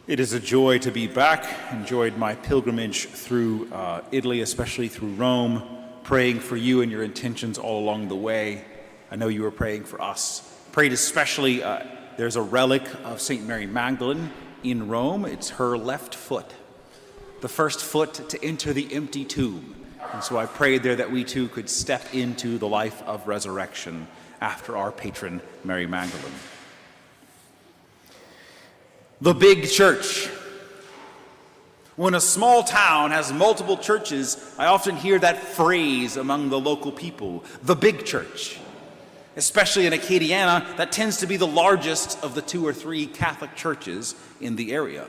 It is a joy to be back. Enjoyed my pilgrimage through Italy, especially through Rome, praying for you and your intentions all along the way. I know you were praying for us. Prayed especially, there's a relic of St. Mary Magdalene in Rome. It's her left foot, the first foot to enter the empty tomb. And so I prayed there that we too could step into the life of resurrection after our patron, Mary Magdalene. The big church. When a small town has multiple churches, I often hear that phrase among the local people, the big church. Especially in Acadiana, that tends to be the largest of the 2 or 3 Catholic churches in the area.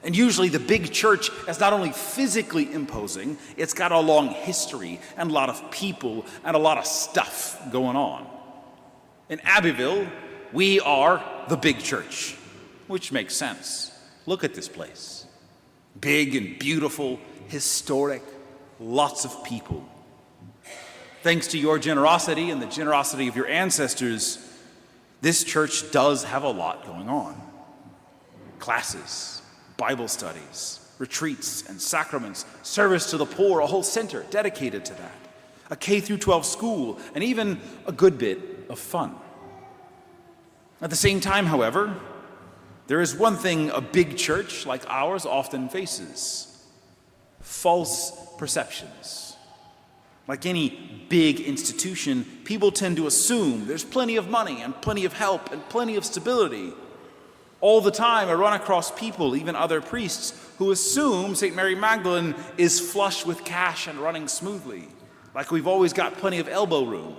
And usually the big church is not only physically imposing, it's got a long history and a lot of people and a lot of stuff going on. In Abbeville, we are the big church. Which makes sense. Look at this place. Big and beautiful, historic, lots of people. Thanks to your generosity and the generosity of your ancestors, this church does have a lot going on. Classes, Bible studies, retreats and sacraments, service to the poor, a whole center dedicated to that, a K through 12 school, and even a good bit of fun. At the same time, however, there is one thing a big church like ours often faces: false perceptions. Like any big institution, people tend to assume there's plenty of money and plenty of help and plenty of stability. All the time I run across people, even other priests, who assume St. Mary Magdalene is flush with cash and running smoothly, like we've always got plenty of elbow room.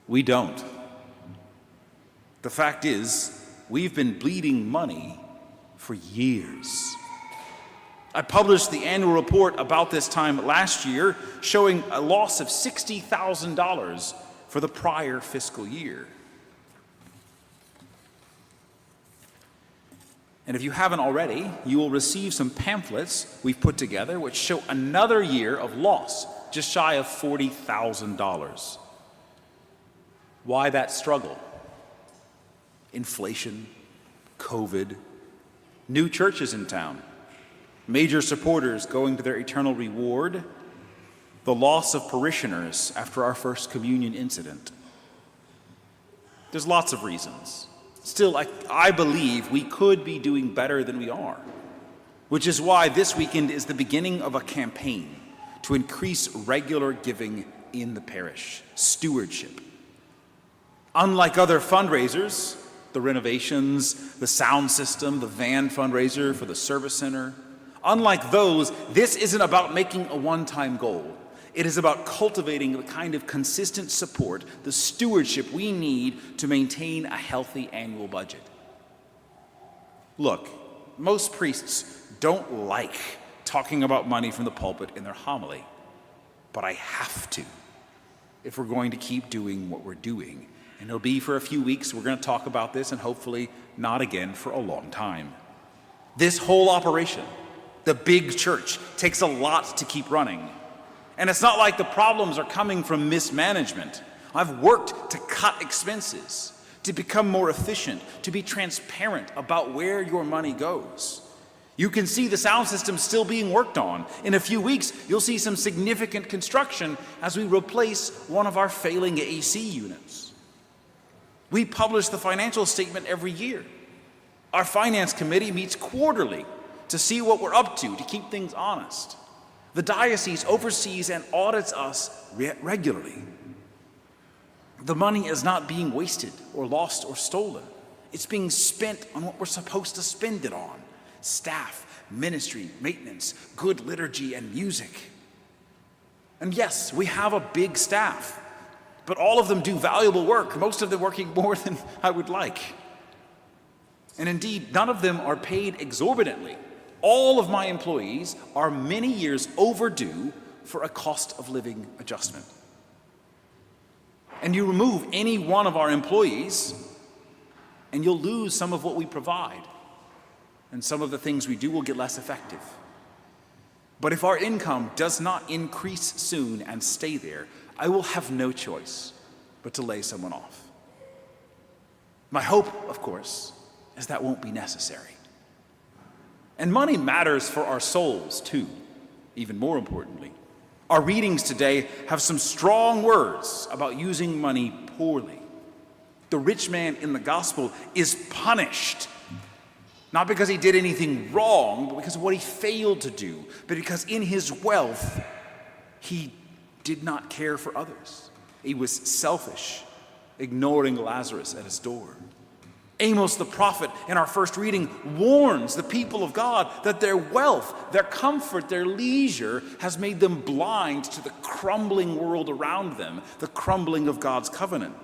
We don't. The fact is, we've been bleeding money for years. I published the annual report about this time last year, showing a loss of $60,000 for the prior fiscal year. And if you haven't already, you will receive some pamphlets we've put together which show another year of loss, just shy of $40,000. Why that struggle? Inflation, COVID, new churches in town, major supporters going to their eternal reward, the loss of parishioners after our first communion incident. There's lots of reasons. Still, I believe we could be doing better than we are, which is why this weekend is the beginning of a campaign to increase regular giving in the parish, Stewardship. Unlike other fundraisers, the renovations, the sound system, the van fundraiser for the service center, unlike those, this isn't about making a one-time goal. It is about cultivating the kind of consistent support, the stewardship we need to maintain a healthy annual budget. Look, most priests don't like talking about money from the pulpit in their homily, but I have to if we're going to keep doing what we're doing. And it'll be for a few weeks. We're going to talk about this, and hopefully not again for a long time. This whole operation, the big church, takes a lot to keep running. And it's not like the problems are coming from mismanagement. I've worked to cut expenses, to become more efficient, to be transparent about where your money goes. You can see the sound system still being worked on. In a few weeks, you'll see some significant construction as we replace one of our failing AC units. We publish the financial statement every year. Our finance committee meets quarterly to see what we're up to keep things honest. The diocese oversees and audits us regularly. The money is not being wasted or lost or stolen. It's being spent on what we're supposed to spend it on: staff, ministry, maintenance, good liturgy, and music. And yes, we have a big staff, but all of them do valuable work, most of them working more than I would like. And indeed, none of them are paid exorbitantly. All of my employees are many years overdue for a cost of living adjustment. And you remove any one of our employees, and you'll lose some of what we provide. And some of the things we do will get less effective. But if our income does not increase soon and stay there, I will have no choice but to lay someone off. My hope, of course, is that won't be necessary. And money matters for our souls, too, even more importantly. Our readings today have some strong words about using money poorly. The rich man in the gospel is punished, not because he did anything wrong, but because of what he failed to do, but because in his wealth, he did not care for others. He was selfish, ignoring Lazarus at his door. Amos the prophet in our first reading warns the people of God that their wealth, their comfort, their leisure has made them blind to the crumbling world around them, the crumbling of God's covenant.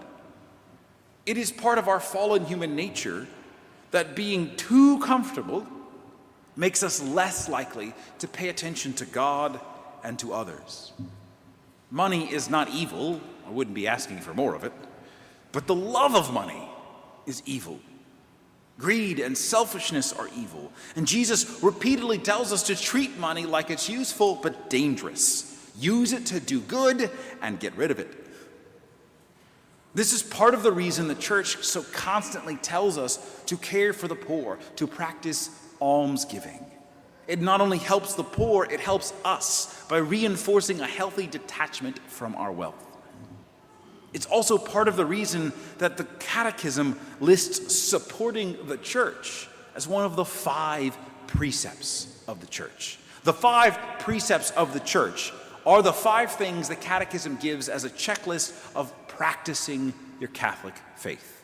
It is part of our fallen human nature that being too comfortable makes us less likely to pay attention to God and to others. Money is not evil. I wouldn't be asking for more of it. But the love of money is evil. Greed and selfishness are evil. And Jesus repeatedly tells us to treat money like it's useful but dangerous. Use it to do good and get rid of it. This is part of the reason the church so constantly tells us to care for the poor, to practice almsgiving. It not only helps the poor, it helps us by reinforcing a healthy detachment from our wealth. It's also part of the reason that the Catechism lists supporting the church as one of the 5 precepts of the church. The 5 precepts of the church are the 5 things the Catechism gives as a checklist of practicing your Catholic faith.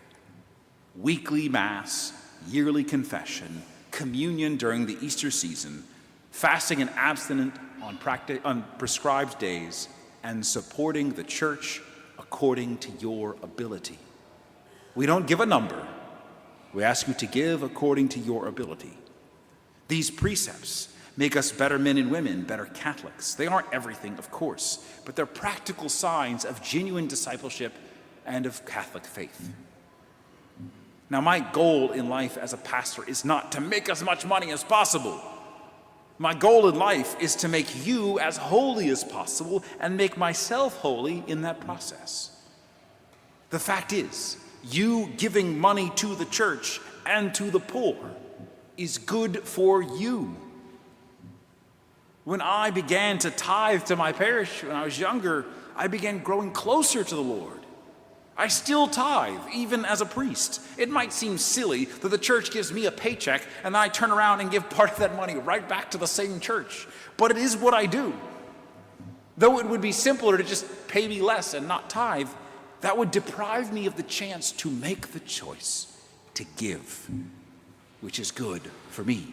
Weekly Mass, yearly confession, communion during the Easter season, fasting and abstinent on prescribed days, and supporting the church according to your ability. We don't give a number. We ask you to give according to your ability. These precepts make us better men and women, better Catholics. They aren't everything, of course, but they're practical signs of genuine discipleship and of Catholic faith. Now, my goal in life as a pastor is not to make as much money as possible. My goal in life is to make you as holy as possible and make myself holy in that process. The fact is, you giving money to the church and to the poor is good for you. When I began to tithe to my parish when I was younger, I began growing closer to the Lord. I still tithe, even as a priest. It might seem silly that the church gives me a paycheck and I turn around and give part of that money right back to the same church, but it is what I do. Though it would be simpler to just pay me less and not tithe, that would deprive me of the chance to make the choice to give, which is good for me.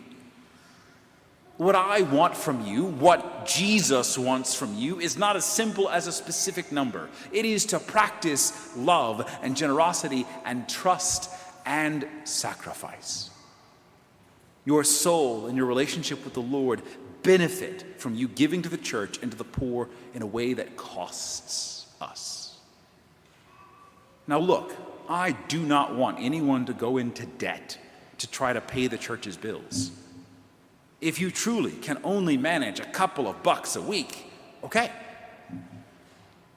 What I want from you, what Jesus wants from you, is not as simple as a specific number. It is to practice love and generosity and trust and sacrifice. Your soul and your relationship with the Lord benefit from you giving to the church and to the poor in a way that costs us. Now look, I do not want anyone to go into debt to try to pay the church's bills. If you truly can only manage a couple of bucks a week, okay.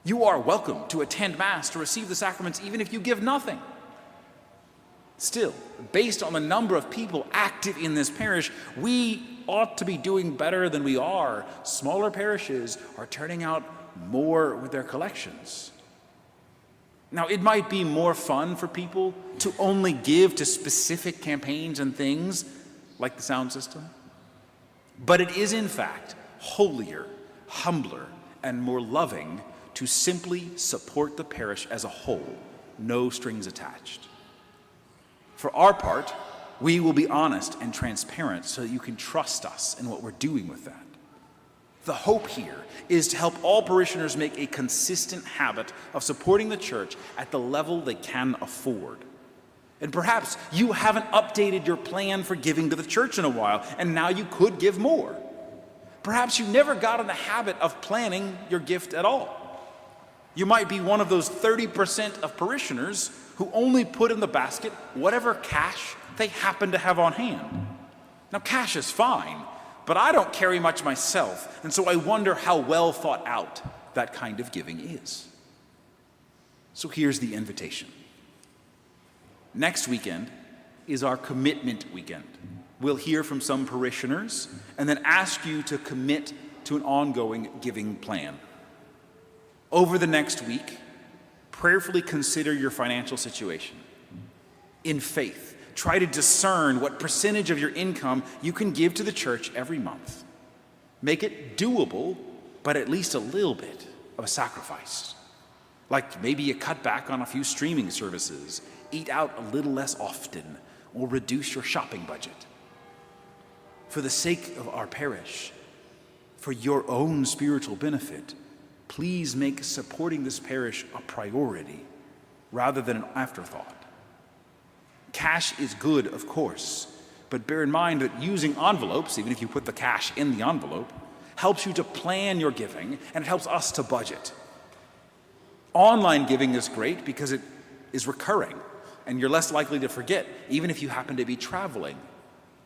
You are welcome to attend Mass, to receive the sacraments, even if you give nothing. Still, based on the number of people active in this parish, we ought to be doing better than we are. Smaller parishes are turning out more with their collections. Now, it might be more fun for people to only give to specific campaigns and things, like the sound system. But it is, in fact, holier, humbler, and more loving to simply support the parish as a whole, no strings attached. For our part, we will be honest and transparent so that you can trust us in what we're doing with that. The hope here is to help all parishioners make a consistent habit of supporting the church at the level they can afford. And perhaps you haven't updated your plan for giving to the church in a while, and now you could give more. Perhaps you never got in the habit of planning your gift at all. You might be one of those 30% of parishioners who only put in the basket whatever cash they happen to have on hand. Now, cash is fine, but I don't carry much myself, and so I wonder how well thought out that kind of giving is. So here's the invitation. Next weekend is our commitment weekend. We'll hear from some parishioners and then ask you to commit to an ongoing giving plan. Over the next week, prayerfully consider your financial situation. In faith, try to discern what percentage of your income you can give to the church every month. Make it doable, but at least a little bit of a sacrifice. Like maybe you cut back on a few streaming services, eat out a little less often, or reduce your shopping budget. For the sake of our parish, for your own spiritual benefit, please make supporting this parish a priority rather than an afterthought. Cash is good, of course, but bear in mind that using envelopes, even if you put the cash in the envelope, helps you to plan your giving, and it helps us to budget. Online giving is great because it is recurring, and you're less likely to forget, even if you happen to be traveling.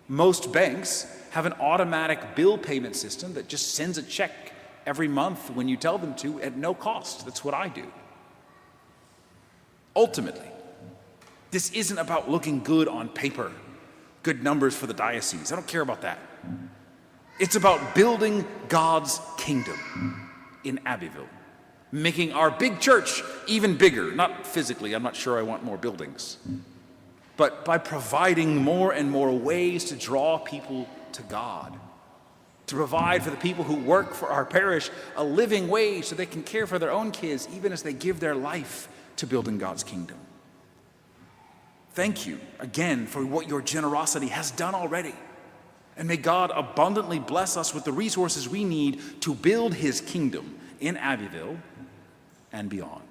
Most banks have an automatic bill payment system that just sends a check every month when you tell them to at no cost. That's what I do. Ultimately, this isn't about looking good on paper, good numbers for the diocese. I don't care about that. It's about building God's kingdom in Abbeville, making our big church even bigger. Not physically, I'm not sure I want more buildings, but by providing more and more ways to draw people to God, to provide for the people who work for our parish a living wage so they can care for their own kids even as they give their life to building God's kingdom. Thank you again for what your generosity has done already. And may God abundantly bless us with the resources we need to build his kingdom in Abbeville and beyond.